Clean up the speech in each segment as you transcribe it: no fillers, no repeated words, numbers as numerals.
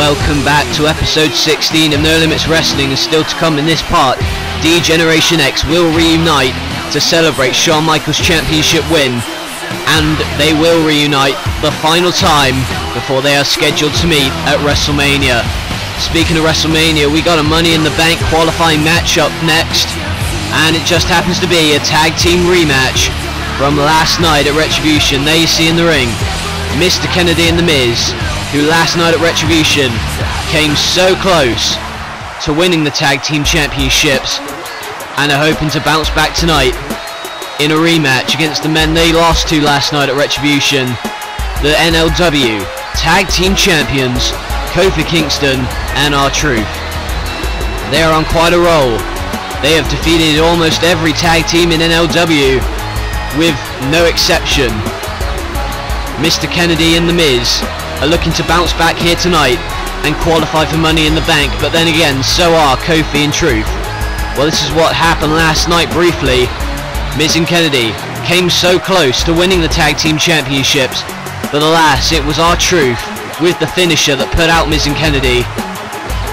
Welcome back to episode 16 of No Limits Wrestling, and still to come in this part, D-Generation X will reunite to celebrate Shawn Michaels' championship win, and they will reunite the final time before they are scheduled to meet at WrestleMania. Speaking of WrestleMania, we got a Money in the Bank qualifying match up next, and it just happens to be a tag team rematch from last night at Retribution. There you see in the ring, Mr. Kennedy and The Miz, who last night at Retribution came so close to winning the tag team championships and are hoping to bounce back tonight in a rematch against the men they lost to last night at Retribution, the NLW tag team champions Kofi Kingston and R-Truth. They are on quite a roll. They have defeated almost every tag team in NLW with no exception. Mr. Kennedy and The Miz are looking to bounce back here tonight and qualify for Money in the Bank, but then again, so are Kofi and Truth. Well, this is what happened last night briefly. Miz and Kennedy came so close to winning the tag team championships, but alas, it was R-Truth with the finisher that put out Miz and Kennedy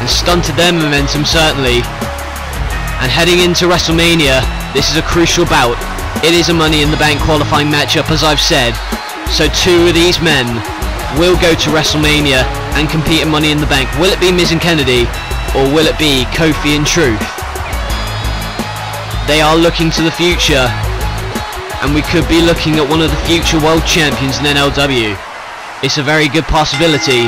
and stunted their momentum certainly. And heading into WrestleMania, this is a crucial bout. It is a Money in the Bank qualifying matchup, as I've said, so two of these men will go to WrestleMania and compete in Money in the Bank. Will it be Miz and Kennedy, or will it be Kofi and Truth? They are looking to the future, and we could be looking at one of the future world champions in NLW. It's a very good possibility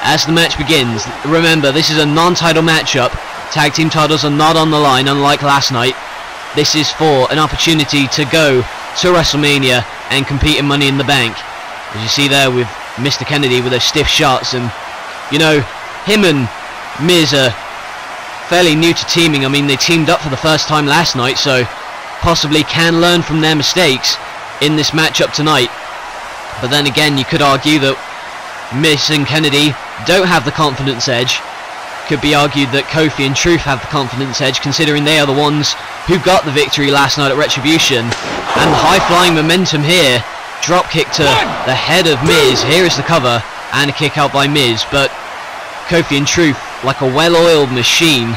as the match begins. Remember, this is a non-title matchup. Tag team titles are not on the line, unlike last night. This is for an opportunity to go to WrestleMania and compete in Money in the Bank. As you see there with Mr. Kennedy with those stiff shots, and you know, him and Miz are fairly new to teaming. I mean, they teamed up for the first time last night, so possibly can learn from their mistakes in this matchup tonight. But then again, you could argue that Miz and Kennedy don't have the confidence edge. Could be argued that Kofi and Truth have the confidence edge, considering they are the ones who got the victory last night at Retribution. And the high-flying momentum here, drop kick to the head of Miz. Here is the cover and a kick out by Miz, but Kofi and Truth, like a well-oiled machine,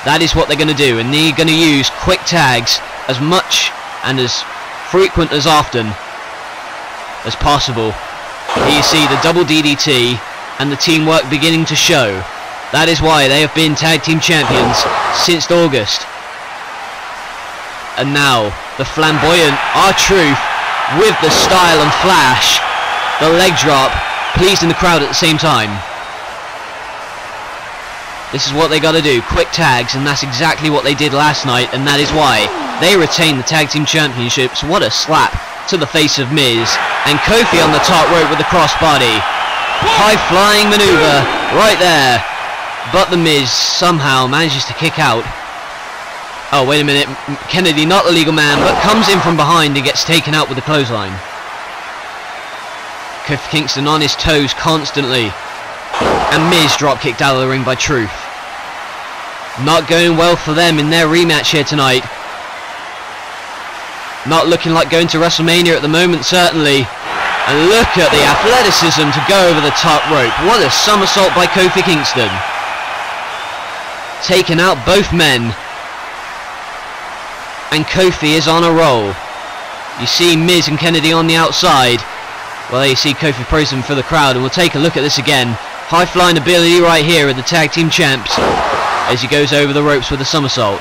that is what they're going to do, and they're going to use quick tags as much and as frequent as often as possible. Here you see the double DDT and the teamwork beginning to show. That is why they have been tag team champions since August. And now the flamboyant R-Truth with the style and flash, the leg drop, pleasing the crowd at the same time. This is what they got to do, quick tags, and that's exactly what they did last night, and that is why they retain the tag team championships. What a slap to the face of Miz, and Kofi on the top rope with the crossbody. High flying maneuver right there, but the Miz somehow manages to kick out. Oh, wait a minute, Kennedy, not the legal man, but comes in from behind and gets taken out with the clothesline. Kofi Kingston on his toes constantly, and Miz drop kicked out of the ring by Truth. Not going well for them in their rematch here tonight. Not looking like going to WrestleMania at the moment, certainly. And look at the athleticism to go over the top rope. What a somersault by Kofi Kingston. Taking out both men. And Kofi is on a roll. You see Miz and Kennedy on the outside. Well, there you see Kofi posing for the crowd, and we'll take a look at this again. High flying ability right here of the tag team champs as he goes over the ropes with a somersault.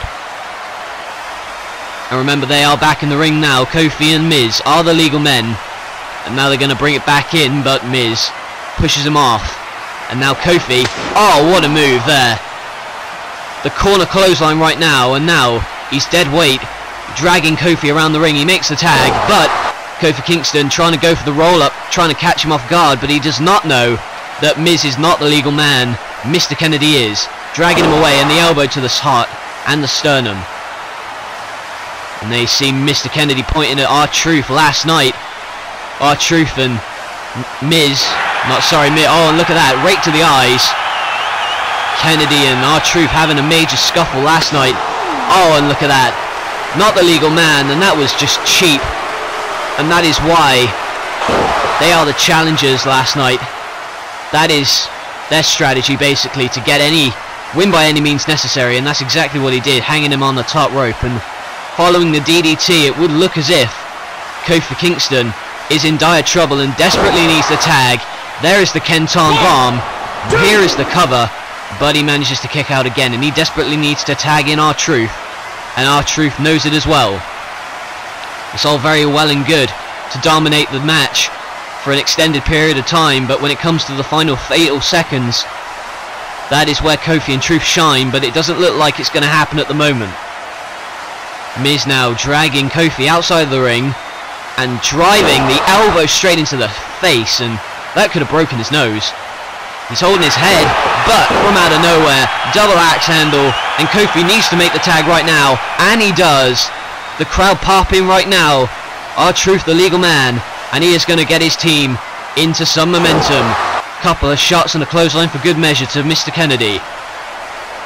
And remember, they are back in the ring now. Kofi and Miz are the legal men, and now they're going to bring it back in, but Miz pushes him off. And now Kofi, oh, what a move there. The corner clothesline right now, and now he's dead weight, dragging Kofi around the ring. He makes the tag, but Kofi Kingston trying to go for the roll-up, trying to catch him off guard, but he does not know that Miz is not the legal man. Mr. Kennedy is, dragging him away, and the elbow to the heart and the sternum. And they see Mr. Kennedy pointing at R-Truth last night. R-Truth and Miz, oh, and look at that, right to the eyes. Kennedy and R-Truth having a major scuffle last night. Oh, and look at that, not the legal man, and that was just cheap. And that is why they are the challengers last night. That is their strategy basically to win by any means necessary, and that's exactly what he did, hanging him on the top rope. And following the DDT, it would look as if Kofi Kingston is in dire trouble and desperately needs the tag. There is the Kenton bomb. Here is the cover, but he manages to kick out again, and he desperately needs to tag in R-Truth, and R-Truth knows it as well. It's all very well and good to dominate the match for an extended period of time, but when it comes to the final fatal seconds, that is where Kofi and Truth shine, but it doesn't look like it's going to happen at the moment. Miz now dragging Kofi outside of the ring and driving the elbow straight into the face, and that could have broken his nose. He's holding his head, but from out of nowhere, double axe handle, and Kofi needs to make the tag right now, and he does. The crowd popping right now. R-Truth, the legal man, and he is going to get his team into some momentum. Couple of shots and a clothesline for good measure to Mr. Kennedy.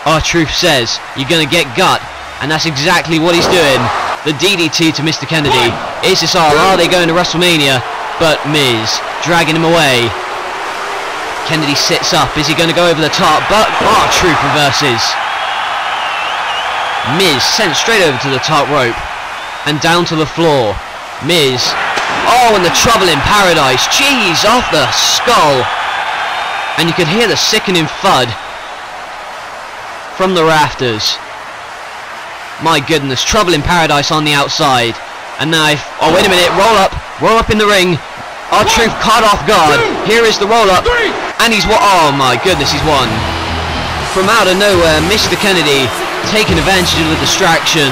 R-Truth says, you're going to get gut, and that's exactly what he's doing. The DDT to Mr. Kennedy. Is this all? Are they going to WrestleMania? But Miz dragging him away. Kennedy sits up. Is he going to go over the top? But R-Truth reverses. Miz sent straight over to the top rope and down to the floor. Miz. Oh, and the Trouble in Paradise. Jeez, off the skull. And you could hear the sickening thud from the rafters. My goodness, Trouble in Paradise on the outside. And now, oh wait a minute, roll up in the ring. R-Truth caught off guard. Here is the roll up, and he's oh my goodness, he's won. From out of nowhere, Mr. Kennedy taking advantage of the distraction.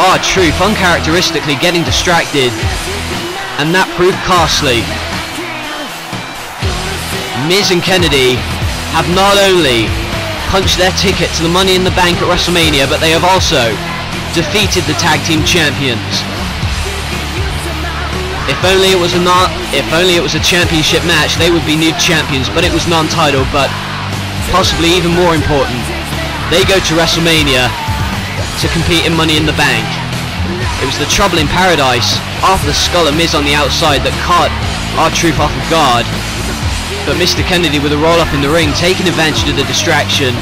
R-Truth uncharacteristically getting distracted, and that proved costly. Miz and Kennedy have not only punched their ticket to the Money in the Bank at WrestleMania, but they have also defeated the tag team champions. If only it was a championship match, they would be new champions, but it was non-title. But possibly even more important, they go to WrestleMania to compete in Money in the Bank. It was the Trouble in Paradise off the skull of Miz on the outside that caught R-Truth off of guard. But Mr. Kennedy with a roll up in the ring, taking advantage of the distraction.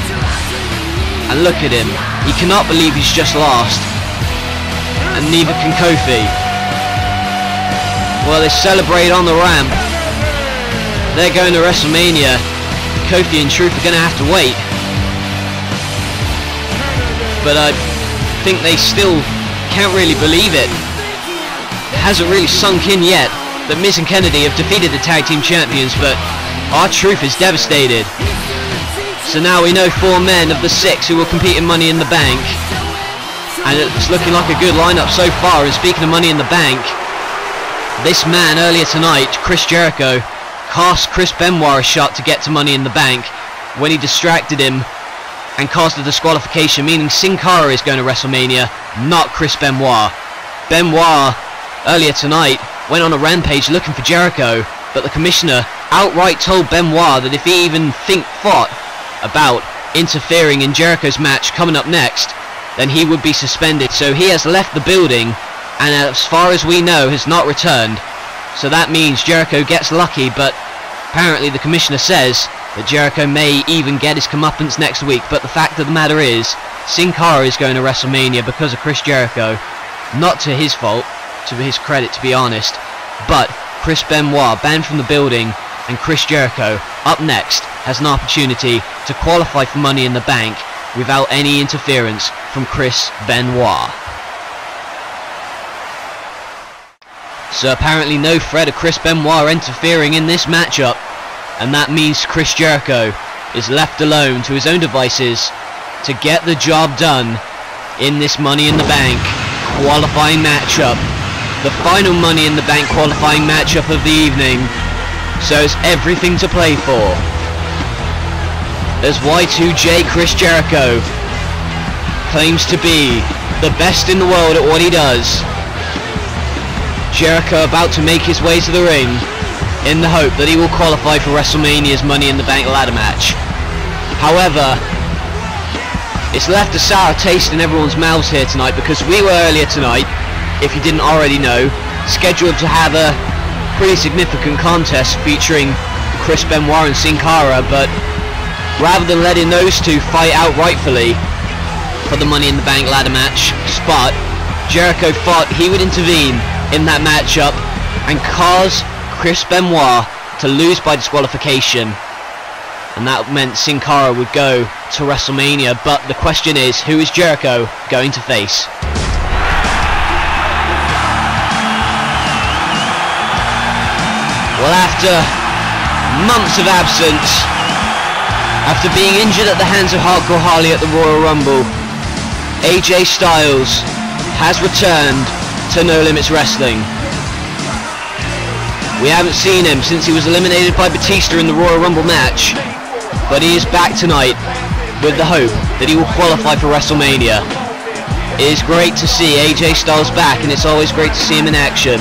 And look at him. He cannot believe he's just lost. And neither can Kofi. Well, they celebrate on the ramp. They're going to WrestleMania. Kofi and Truth are going to have to wait. But I think they still can't really believe it. It hasn't really sunk in yet that Miz and Kennedy have defeated the tag team champions, but R-Truth is devastated. So now we know 4 men of the 6 who will compete in Money in the Bank. And it's looking like a good lineup so far. And speaking of Money in the Bank, this man earlier tonight, Chris Jericho, cost Chris Benoit a shot to get to Money in the Bank when he distracted him and caused a disqualification, meaning Sin Cara is going to WrestleMania, not Chris Benoit. Benoit, earlier tonight, went on a rampage looking for Jericho, but the commissioner outright told Benoit that if he even thought about interfering in Jericho's match coming up next, then he would be suspended. So he has left the building, and as far as we know, has not returned. So that means Jericho gets lucky, but apparently the commissioner says that Jericho may even get his comeuppance next week. But the fact of the matter is, Sin Cara is going to WrestleMania because of Chris Jericho. Not to his fault, to his credit to be honest, but Chris Benoit banned from the building, and Chris Jericho up next has an opportunity to qualify for Money in the Bank without any interference from Chris Benoit. So apparently no threat of Chris Benoit interfering in this matchup, and that means Chris Jericho is left alone to his own devices to get the job done in this Money in the Bank qualifying matchup. The final Money in the Bank qualifying matchup of the evening. So it's everything to play for. As Y2J Chris Jericho claims to be the best in the world at what he does. Jericho about to make his way to the ring in the hope that he will qualify for WrestleMania's Money in the Bank ladder match. However, it's left a sour taste in everyone's mouths here tonight, because we were earlier tonight, if you didn't already know, scheduled to have a pretty significant contest featuring Chris Benoit and Sin Cara, but rather than letting those two fight out rightfully for the Money in the Bank ladder match spot, Jericho thought he would intervene in that matchup and cause Chris Benoit to lose by disqualification, and that meant Sin Cara would go to WrestleMania. But the question is, who is Jericho going to face? Well, after months of absence, after being injured at the hands of Hardcore Harley at the Royal Rumble, AJ Styles has returned to No Limits Wrestling. We haven't seen him since he was eliminated by Batista in the Royal Rumble match, but he is back tonight with the hope that he will qualify for WrestleMania. It is great to see AJ Styles back, and it's always great to see him in action.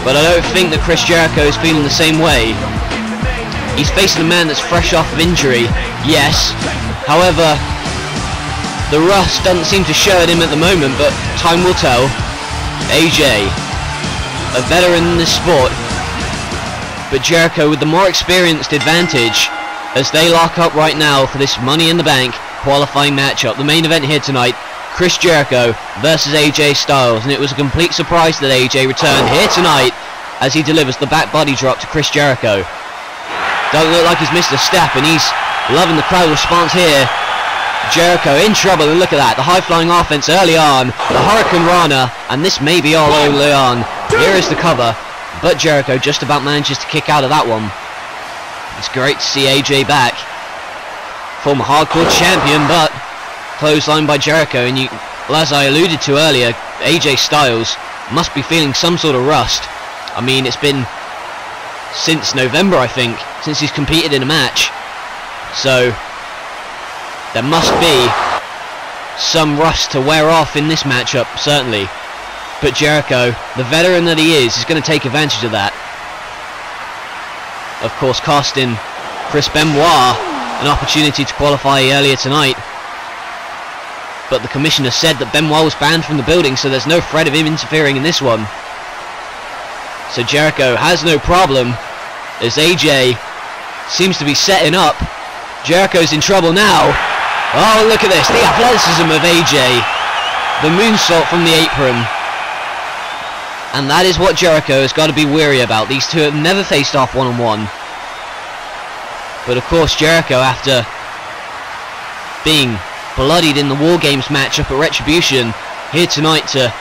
But I don't think that Chris Jericho is feeling the same way. He's facing a man that's fresh off of injury, yes. However, the rust doesn't seem to show at him at the moment, but time will tell. AJ, a veteran in this sport, but Jericho with the more experienced advantage as they lock up right now for this Money in the Bank qualifying matchup. The main event here tonight, Chris Jericho versus AJ Styles, and it was a complete surprise that AJ returned here tonight as he delivers the back body drop to Chris Jericho. Doesn't look like he's missed a step, and he's loving the crowd response here. Jericho in trouble, and look at that, the high-flying offense early on, the Hurricane Rana, and this may be all early on. Here is the cover, but Jericho just about manages to kick out of that one. It's great to see AJ back, former Hardcore champion, but clothesline by Jericho. And well, as I alluded to earlier, AJ Styles must be feeling some sort of rust. I mean, it's been since November, I think, since he's competed in a match, so there must be some rust to wear off in this matchup, certainly. But Jericho, the veteran that he is going to take advantage of that. Of course, costing Chris Benoit an opportunity to qualify earlier tonight. But the commissioner said that Benoit was banned from the building, so there's no threat of him interfering in this one. So Jericho has no problem, as AJ seems to be setting up. Jericho's in trouble now. Oh, look at this, the athleticism of AJ. The moonsault from the apron. And that is what Jericho has got to be wary about. These two have never faced off one-on-one. But of course, Jericho, after being bloodied in the War Games matchup at Retribution, here tonight to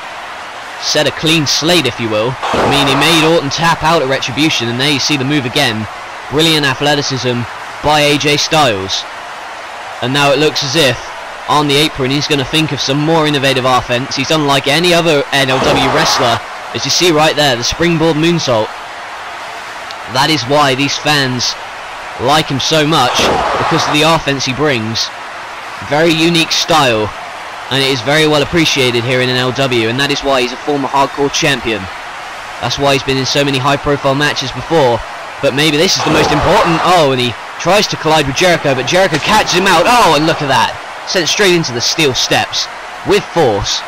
set a clean slate, if you will. I mean, he made Orton tap out at Retribution, and there you see the move again. Brilliant athleticism by AJ Styles. And now it looks as if, on the apron, he's going to think of some more innovative offense. He's unlike any other NLW wrestler. As you see right there, the springboard moonsault. That is why these fans like him so much, because of the offense he brings. Very unique style, and it is very well appreciated here in NLW, and that is why he's a former Hardcore champion. That's why he's been in so many high-profile matches before. But maybe this is the most important. Oh, and he tries to collide with Jericho, but Jericho catches him out. Oh, and look at that. Sent straight into the steel steps with force.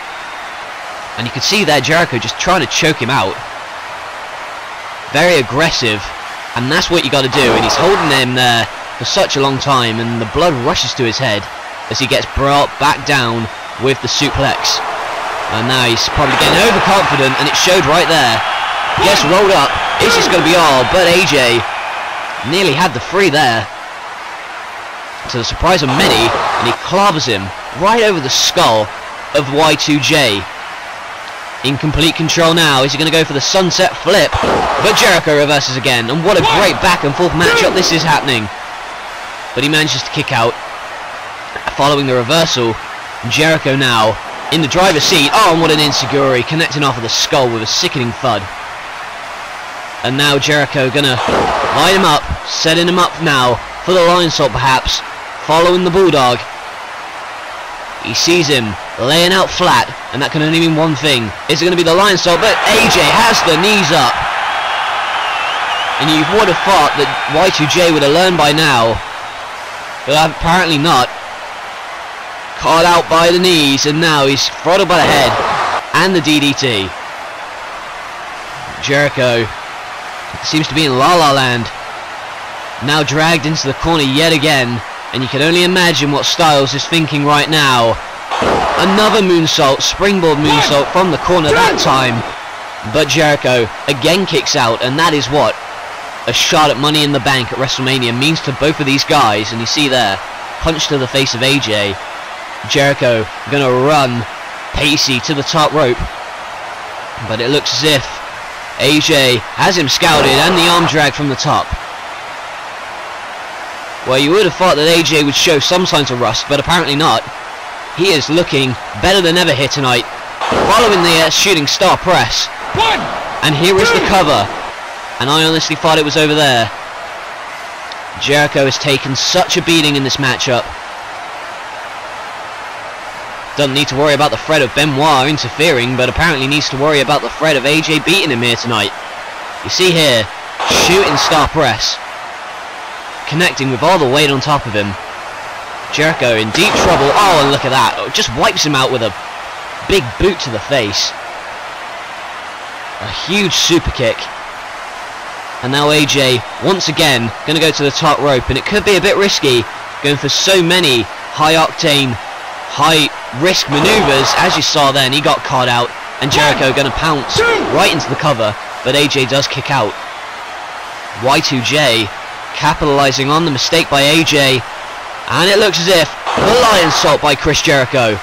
And you can see there Jericho just trying to choke him out. Very aggressive, and that's what you got to do. And he's holding him there for such a long time, and the blood rushes to his head as he gets brought back down with the suplex. And now he's probably getting overconfident, and it showed right there. Gets rolled up. Is this going to be all? But AJ nearly had the free there, to the surprise of many, and he clobbers him right over the skull of Y2J. In complete control now. Is he going to go for the sunset flip? But Jericho reverses again, and what a great back and forth matchup this is happening. But he manages to kick out following the reversal. Jericho now in the driver's seat. Oh, and what an enziguri, connecting off of the skull with a sickening thud. And now Jericho gonna line him up, setting him up now for the lion salt perhaps, following the bulldog. He sees him laying out flat, and that can only mean one thing. Is it going to be the lion salt? But AJ has the knees up. And you would have thought that Y2J would have learned by now, but apparently not. Caught out by the knees, and now he's throttled by the head and the DDT. Jericho seems to be in La La Land. Now dragged into the corner yet again, and you can only imagine what Styles is thinking right now. Another moonsault, springboard moonsault from the corner that time, but Jericho again kicks out, and that is what a shot at Money in the Bank at WrestleMania means to both of these guys. And you see there, punch to the face of AJ. Jericho gonna run pacey to the top rope, but it looks as if AJ has him scouted, and the arm drag from the top. Well, you would have thought that AJ would show some signs of rust, but apparently not. He is looking better than ever here tonight, following the shooting star press. And here is the cover, and I honestly thought it was over there. Jericho has taken such a beating in this matchup. Doesn't need to worry about the threat of Benoit interfering, but apparently needs to worry about the threat of AJ beating him here tonight. You see here, shooting star press, connecting with all the weight on top of him. Jericho in deep trouble. Oh, and look at that. It just wipes him out with a big boot to the face. A huge super kick. And now AJ, once again, going to go to the top rope, and it could be a bit risky, going for so many high-octane, high-risk maneuvers. As you saw then, he got caught out, and Jericho going to pounce right into the cover, but AJ does kick out. Y2J capitalizing on the mistake by AJ, and it looks as if the Lion Salt by Chris Jericho.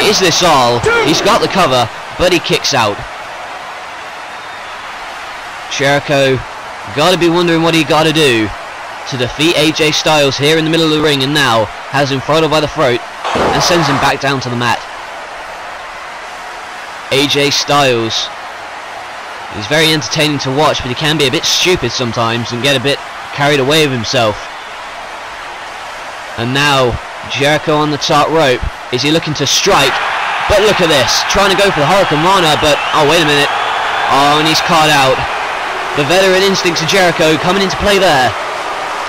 Is this all? He's got the cover, but he kicks out. Jericho got to be wondering what he got to do to defeat AJ Styles here in the middle of the ring, and now has him throttled by the throat and sends him back down to the mat. AJ Styles is very entertaining to watch, but he can be a bit stupid sometimes and get a bit carried away with himself. And now Jericho on the top rope. Is he looking to strike? But look at this, trying to go for the Hurricane Rana, but oh, wait a minute. Oh, and he's caught out. The veteran instincts of Jericho coming into play there,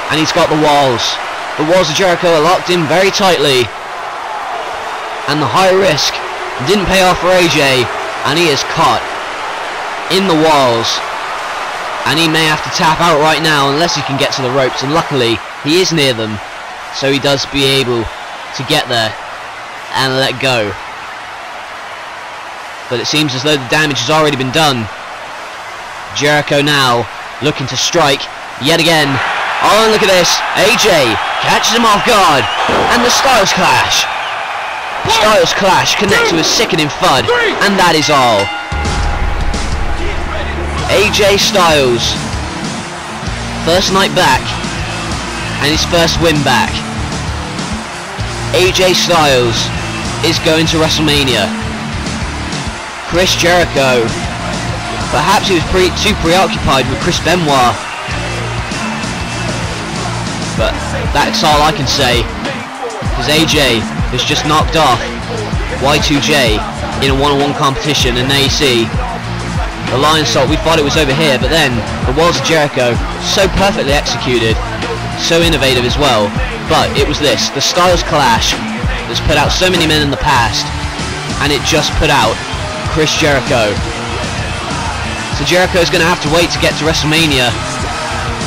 and he's got the walls. The walls of Jericho are locked in very tightly, and the high risk didn't pay off for AJ, and he is caught in the walls, and he may have to tap out right now unless he can get to the ropes, and luckily he is near them, so he does be able to get there and let go. But it seems as though the damage has already been done. Jericho now looking to strike yet again. Oh, and look at this, AJ catches him off guard, and the Styles Clash. Styles Clash connects to a sickening thud, and that is all. AJ Styles, first night back, and his first win back. AJ Styles is going to WrestleMania. Chris Jericho, perhaps he was too preoccupied with Chris Benoit, but that's all I can say, because AJ has just knocked off Y2J in a one-on-one competition, and now you see the Lion Salt. We thought it was over here, but then the Walls of Jericho, so perfectly executed, so innovative as well. But it was this, the Styles Clash, that's put out so many men in the past, and it just put out Chris Jericho. So Jericho's going to have to wait to get to WrestleMania,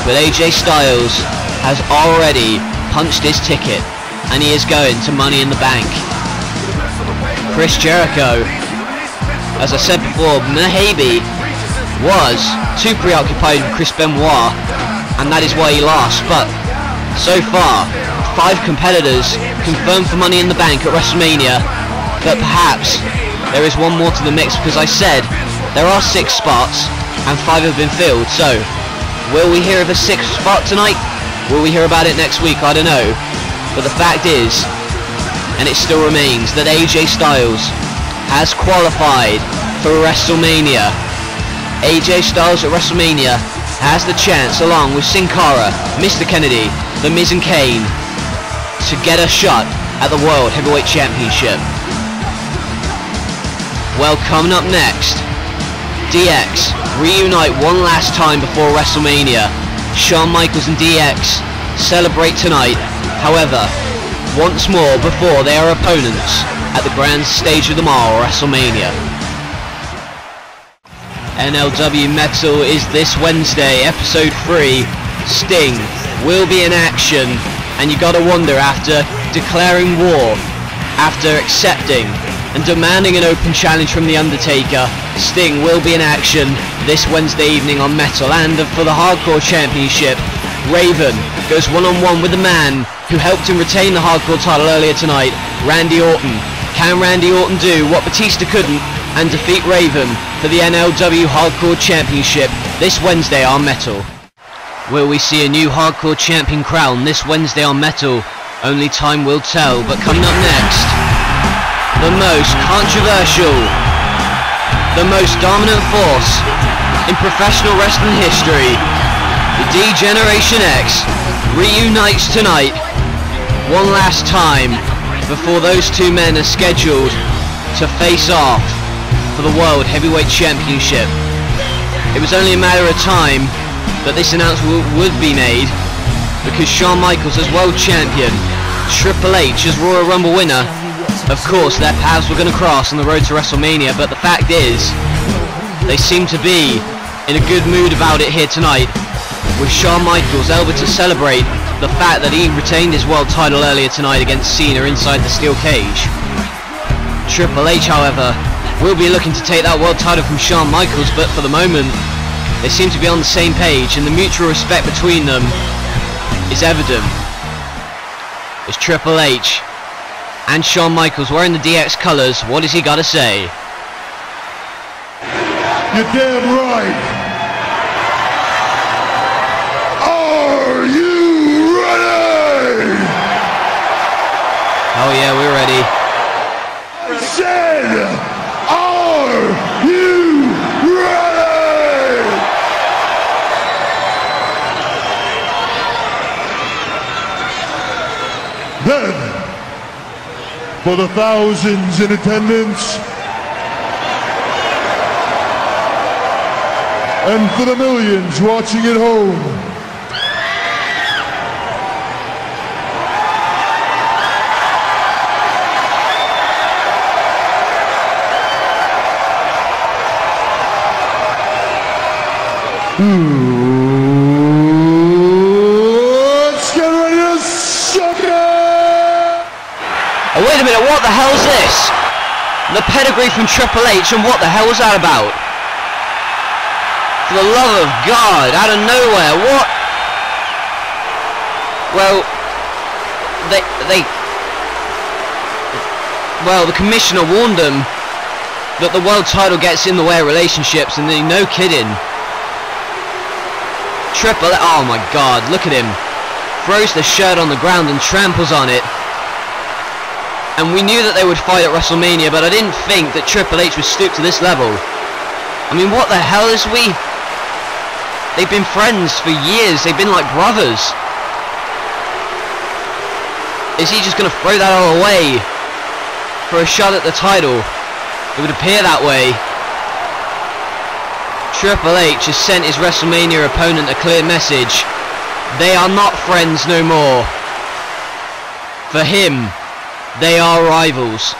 but AJ Styles has already punched his ticket, and he is going to Money in the Bank. Chris Jericho, as I said before, maybe was too preoccupied with Chris Benoit, and that is why he lost. But so far, 5 competitors confirmed for Money in the Bank at WrestleMania, but perhaps there is one more to the mix, because I said there are 6 spots and 5 have been filled. So will we hear of a 6th spot tonight? Will we hear about it next week? I don't know. But the fact is, and it still remains, that AJ Styles has qualified for WrestleMania. AJ Styles at WrestleMania has the chance, along with Sin Cara, Mr. Kennedy, The Miz and Kane, to get a shot at the World Heavyweight Championship. Well, coming up next, DX reunite one last time before WrestleMania. Shawn Michaels and DX celebrate tonight, however, once more before they are opponents at the grand stage of them all, WrestleMania. NLW Metal is this Wednesday, episode 3, Sting will be in action, and you gotta wonder, after declaring war, after accepting and demanding an open challenge from The Undertaker, Sting will be in action this Wednesday evening on Metal. And for the Hardcore Championship, Raven goes one-on-one with the man who helped him retain the Hardcore title earlier tonight, Randy Orton. Can Randy Orton do what Batista couldn't and defeat Raven for the NLW Hardcore Championship this Wednesday on Metal? Will we see a new Hardcore Champion crown this Wednesday on Metal? Only time will tell. But coming up next, the most controversial, the most dominant force in professional wrestling history, the D-Generation X, reunites tonight one last time before those two men are scheduled to face off for the World Heavyweight Championship. It was only a matter of time that this announcement would be made, because Shawn Michaels as World Champion, Triple H as Royal Rumble winner, of course their paths were going to cross on the road to WrestleMania. But the fact is, they seem to be in a good mood about it here tonight, with Shawn Michaels able to celebrate the fact that he retained his world title earlier tonight against Cena inside the steel cage. Triple H, however, will be looking to take that world title from Shawn Michaels, but for the moment they seem to be on the same page, and the mutual respect between them is evident, as Triple H and Shawn Michaels wearing the DX colours. What has he got to say? You're damn right. Are you ready? Oh yeah, we're ready. I said, are you ready? Then, for the thousands in attendance, and for the millions watching at home, let's get ready to suck it! Oh, wait a minute, what the hell is this? The pedigree from Triple H, and what the hell was that about? For the love of God, out of nowhere, what? Well, well, the commissioner warned them that the world title gets in the way of relationships, and no kidding. Oh my God, look at him. Throws the shirt on the ground and tramples on it. And we knew that they would fight at WrestleMania, but I didn't think that Triple H would stoop to this level. I mean, what the hell is we? They've been friends for years. They've been like brothers. Is he just going to throw that all away for a shot at the title? It would appear that way. Triple H has sent his WrestleMania opponent a clear message. They are not friends no more. For him, they are rivals.